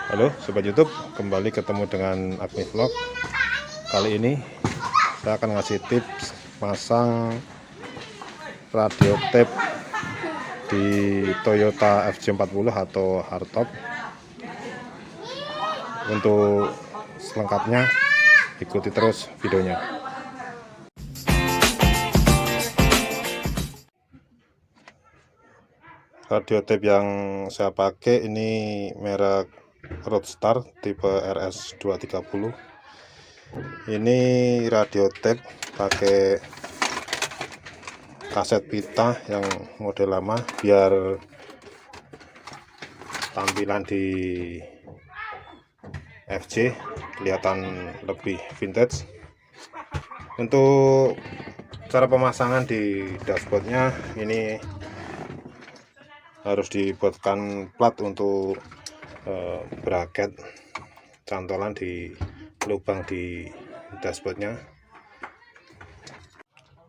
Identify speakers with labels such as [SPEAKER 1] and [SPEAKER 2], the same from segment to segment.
[SPEAKER 1] Halo Sobat YouTube, kembali ketemu dengan Agni Vlog. Kali ini saya akan ngasih tips pasang radio tape di Toyota FJ40 atau hardtop. Untuk selengkapnya ikuti terus videonya. Radio tape yang saya pakai ini merek Roadstar tipe RS230. Ini radio tape pakai kaset pita yang model lama biar tampilan di FJ kelihatan lebih vintage. Untuk cara pemasangan di dashboardnya ini harus dibuatkan plat untuk bracket cantolan di lubang di dashboardnya.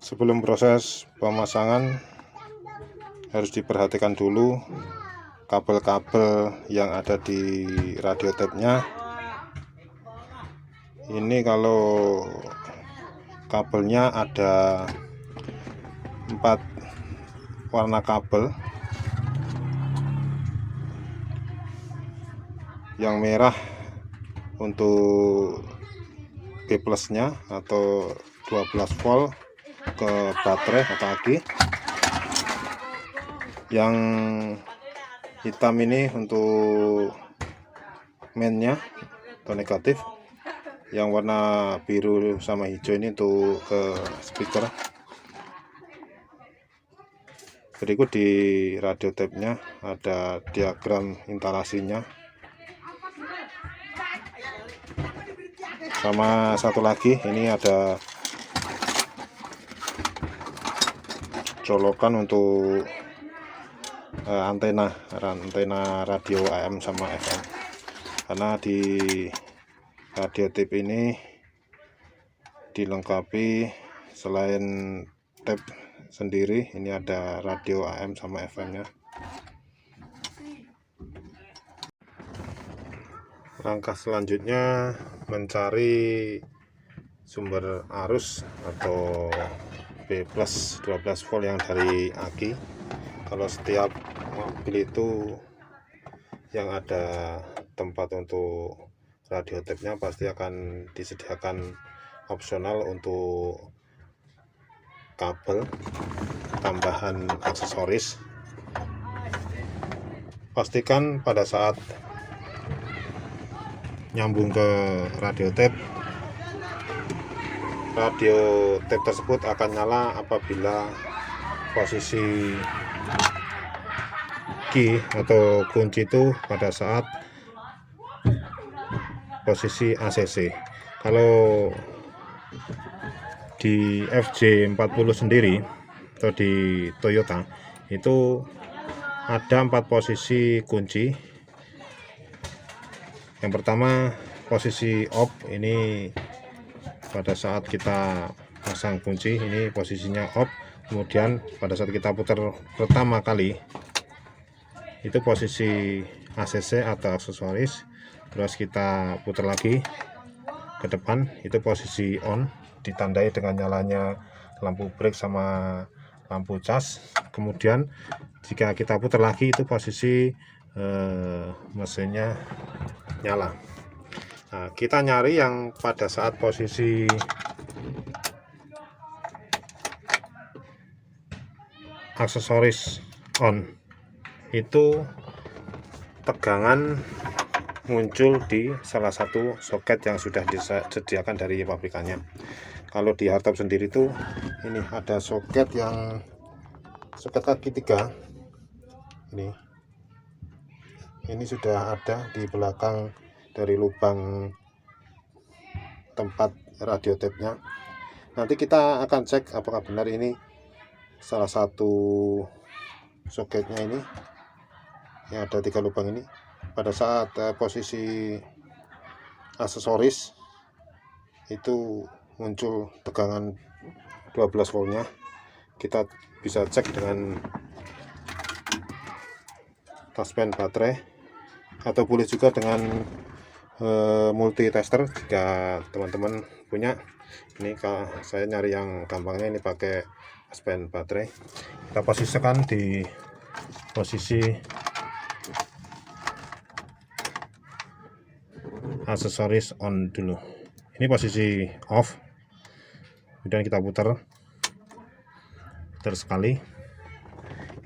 [SPEAKER 1] Sebelum proses pemasangan harus diperhatikan dulu kabel-kabel yang ada di radio tape-nya. Ini kalau kabelnya ada 4 warna kabel. Yang merah untuk B plusnya atau 12 volt ke baterai atau aki. Yang hitam ini untuk mainnya atau negatif. Yang warna biru sama hijau ini untuk ke speaker. Berikut di radio tape-nya ada diagram instalasinya. Sama satu lagi, ini ada colokan untuk antena radio AM sama FM. Karena di radio tape ini dilengkapi selain tape sendiri, ini ada radio AM sama FM-nya. Langkah selanjutnya mencari sumber arus atau B plus 12 volt yang dari aki. Kalau setiap mobil itu yang ada tempat untuk radio tape-nya pasti akan disediakan opsional untuk kabel tambahan aksesoris. Pastikan pada saat nyambung ke radio tape tersebut akan nyala apabila posisi key atau kunci itu pada saat posisi ACC. Kalau di FJ40 sendiri atau di Toyota itu ada 4 posisi kunci. Yang pertama posisi off, ini pada saat kita pasang kunci ini posisinya off. Kemudian pada saat kita putar pertama kali itu posisi ACC atau aksesoris. Terus kita putar lagi ke depan itu posisi on, ditandai dengan nyalanya lampu brake sama lampu cas. Kemudian jika kita putar lagi itu posisi mesinnya nyala. Nah, kita nyari yang pada saat posisi aksesoris on itu tegangan muncul di salah satu soket yang sudah disediakan dari pabrikannya. Kalau di hardtop sendiri itu ini ada soket kaki 3 ini sudah ada di belakang dari lubang tempat radio tape-nya. Nanti kita akan cek apakah benar ini salah satu soketnya ini yang ada 3 lubang ini. Pada saat posisi aksesoris itu muncul tegangan 12 voltnya. Kita bisa cek dengan taspen baterai. atau boleh juga dengan multi tester jika teman-teman punya. Ini kalau saya nyari yang gampangnya ini pakai taspen baterai. Kita posisikan di posisi aksesoris on dulu. Ini posisi off, kemudian kita putar sekali.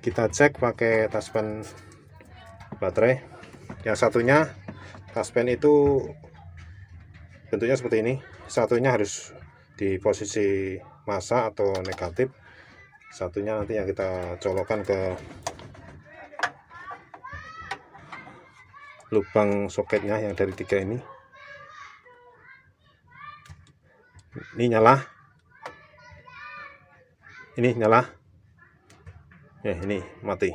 [SPEAKER 1] Kita cek pakai taspen baterai. Yang satunya taspen itu bentuknya seperti ini, satunya harus di posisi massa atau negatif, satunya nanti yang kita colokkan ke lubang soketnya yang dari 3 ini nyala, ini nyala ya, ini mati.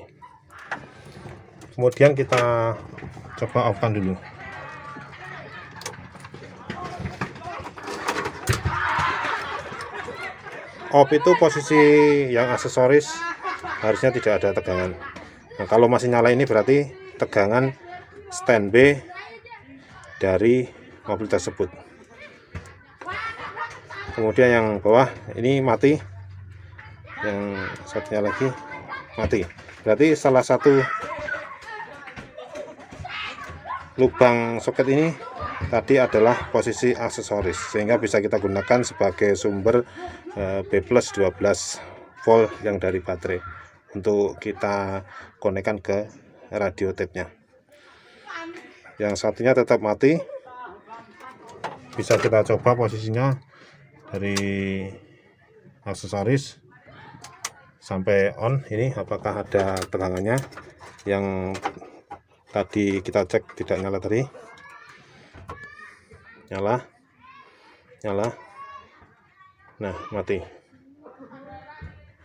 [SPEAKER 1] Kemudian kita coba off-kan dulu. Off itu posisi yang aksesoris harusnya tidak ada tegangan. Nah, kalau masih nyala ini berarti tegangan standby dari mobil tersebut. Kemudian yang bawah ini mati, yang satunya lagi mati. Berarti salah satu lubang soket ini tadi adalah posisi aksesoris, sehingga bisa kita gunakan sebagai sumber B+ 12 volt yang dari baterai untuk kita konekkan ke radio tape-nya. Yang satunya tetap mati. Bisa kita coba posisinya dari aksesoris sampai on, ini apakah ada tegangannya. Yang tadi kita cek tidak nyala tadi, nyala, nah mati.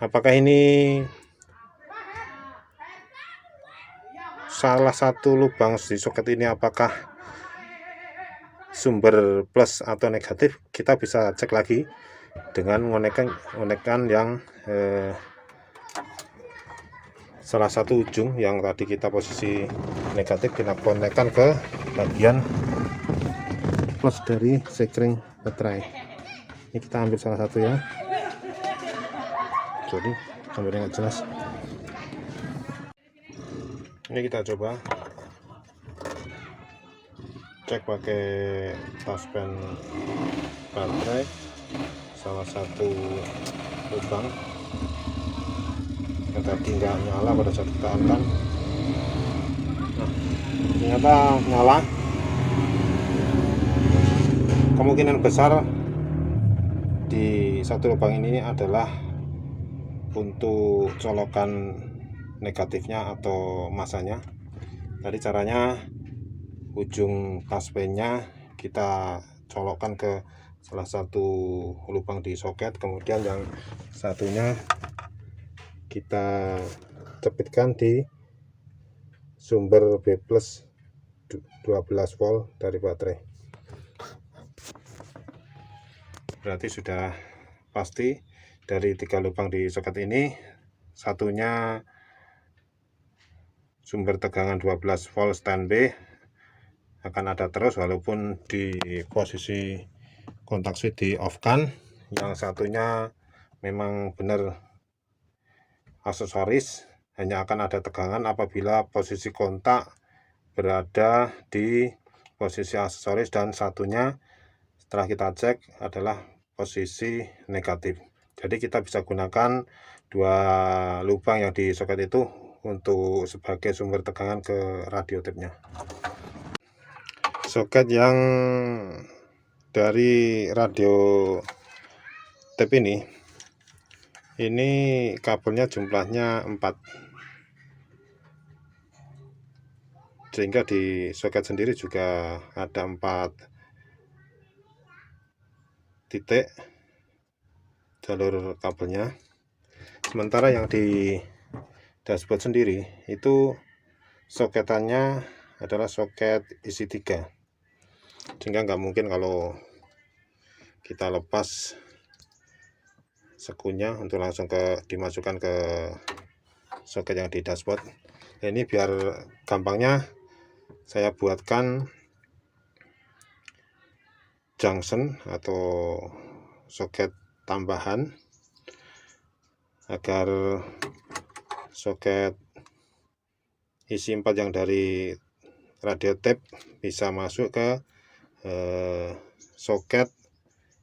[SPEAKER 1] Apakah ini salah satu lubang di soket ini apakah sumber plus atau negatif? Kita bisa cek lagi dengan mengonekkan yang salah satu ujung yang tadi kita posisi negatif, kita konekkan ke bagian plus dari sekring baterai. Ini kita ambil salah satu ya, jadi gambarnya nggak jelas. Ini kita coba cek pakai taspen baterai, salah satu lubang yang tadi nggak nyala pada saat kita on kan. Nah, ternyata nyala. Kemungkinan besar di satu lubang ini adalah untuk colokan negatifnya atau masanya. Tadi caranya ujung taspennya kita colokkan ke salah satu lubang di soket, kemudian yang satunya kita cepitkan di sumber B+ 12 volt dari baterai. Berarti sudah pasti dari 3 lubang di soket ini, satunya sumber tegangan 12 volt standby akan ada terus walaupun di posisi kontak switch di off kan. Yang satunya memang benar aksesoris, hanya akan ada tegangan apabila posisi kontak berada di posisi aksesoris, dan satunya setelah kita cek adalah posisi negatif. Jadi kita bisa gunakan 2 lubang yang di soket itu untuk sebagai sumber tegangan ke radio tape-nya. Soket yang dari radio tape ini kabelnya jumlahnya 4, sehingga di soket sendiri juga ada 4 titik jalur kabelnya. Sementara yang di dashboard sendiri itu soketannya adalah soket isi 3, sehingga nggak mungkin kalau kita lepas sekunya untuk langsung dimasukkan ke soket yang di dashboard. Nah, ini biar gampangnya saya buatkan junction atau soket tambahan agar soket isi 4 yang dari radio tape bisa masuk ke soket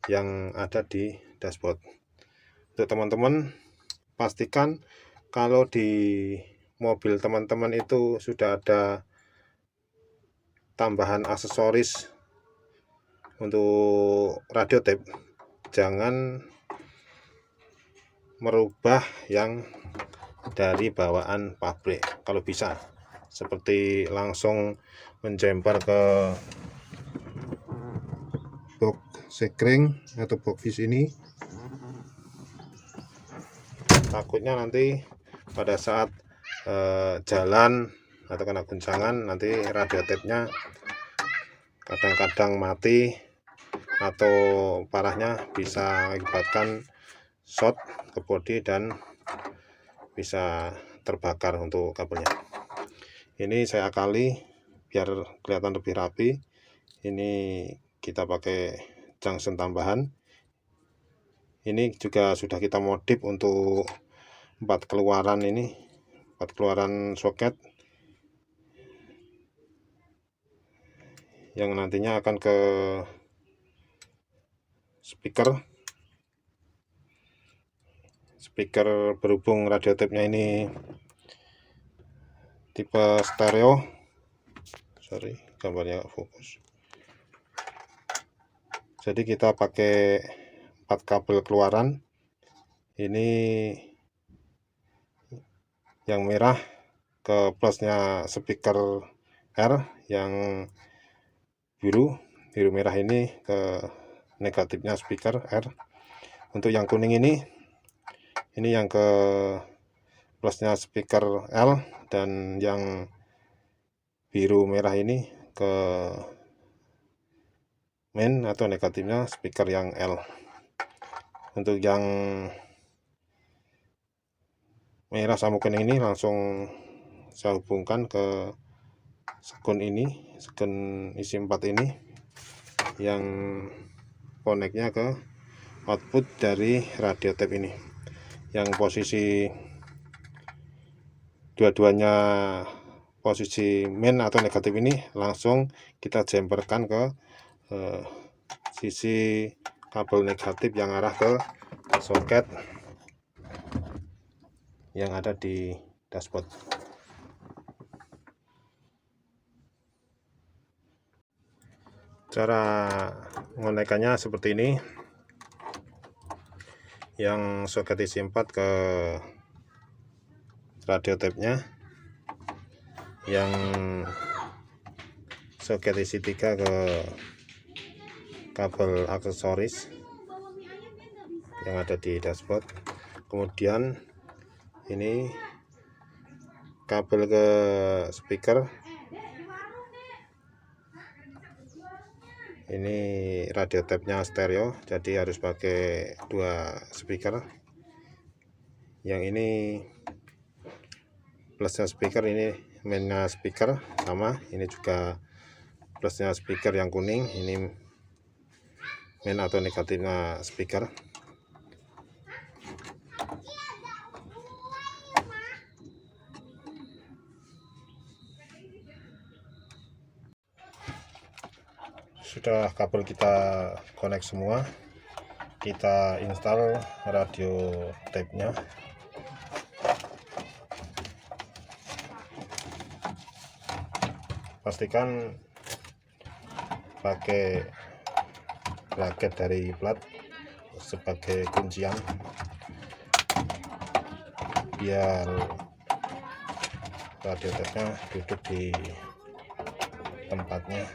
[SPEAKER 1] yang ada di dashboard. Untuk teman-teman, pastikan kalau di mobil teman-teman itu sudah ada tambahan aksesoris untuk radio tape, jangan merubah yang dari bawaan pabrik kalau bisa, seperti langsung menjempar ke box sekring atau box fish ini. Takutnya nanti pada saat jalan atau kena guncangan, nanti radio tape-nya kadang-kadang mati atau parahnya bisa mengakibatkan short ke bodi dan bisa terbakar untuk kabelnya. Ini saya akali biar kelihatan lebih rapi. Ini kita pakai junction tambahan. Ini juga sudah kita modif untuk 4 keluaran ini, 4 keluaran soket yang nantinya akan ke speaker berhubung radio tape-nya ini tipe stereo. Sorry, gambarnya fokus. Jadi kita pakai 4 kabel keluaran. Ini yang merah ke plusnya speaker R, yang biru merah ini ke negatifnya speaker R. Untuk yang kuning ini yang ke plusnya speaker L, dan yang biru merah ini ke main atau negatifnya speaker yang L. Untuk yang merah sama kuning ini langsung saya hubungkan ke sekun ini, sekun isi 4 ini, yang koneknya ke output dari radio tape ini, yang posisi dua-duanya posisi main atau negatif ini langsung kita jemperkan ke sisi kabel negatif yang arah ke soket yang ada di dashboard. Cara mengonekkannya seperti ini. Yang soket isi 4 ke radio tape-nya, yang soket isi 3 ke kabel aksesoris yang ada di dashboard. Kemudian ini kabel ke speaker. Ini radio tape-nya stereo, jadi harus pakai 2 speaker. Yang ini plusnya speaker, ini mainnya speaker sama. Ini juga plusnya speaker yang kuning, ini main atau negatifnya speaker. Sudah kabel kita connect semua, kita install radio tape-nya. Pastikan pakai bracket dari plat sebagai kuncian biar radio tape-nya duduk di tempatnya.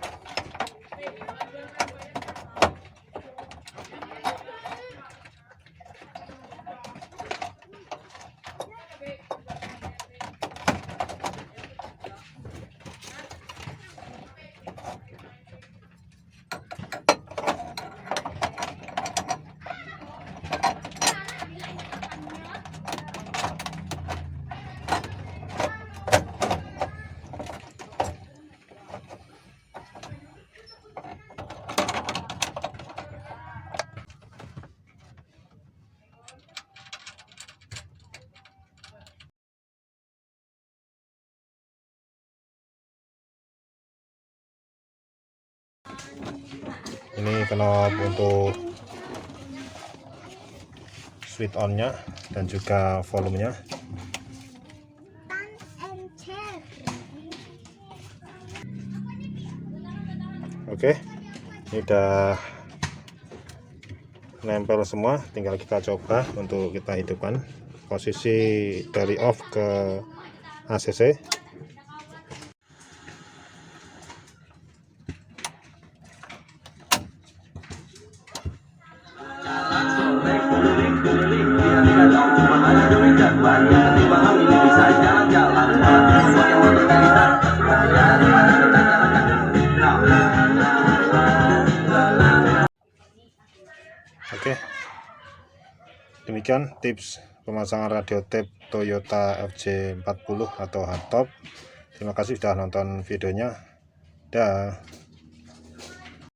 [SPEAKER 1] Ini knob untuk switch on nya dan juga volumenya. Oke, ini udah nempel semua, tinggal kita coba untuk kita hidupkan. Posisi dari off ke ACC. Oke, demikian tips pemasangan radio tape Toyota FJ40 atau hardtop. Terima kasih sudah nonton videonya. Dah.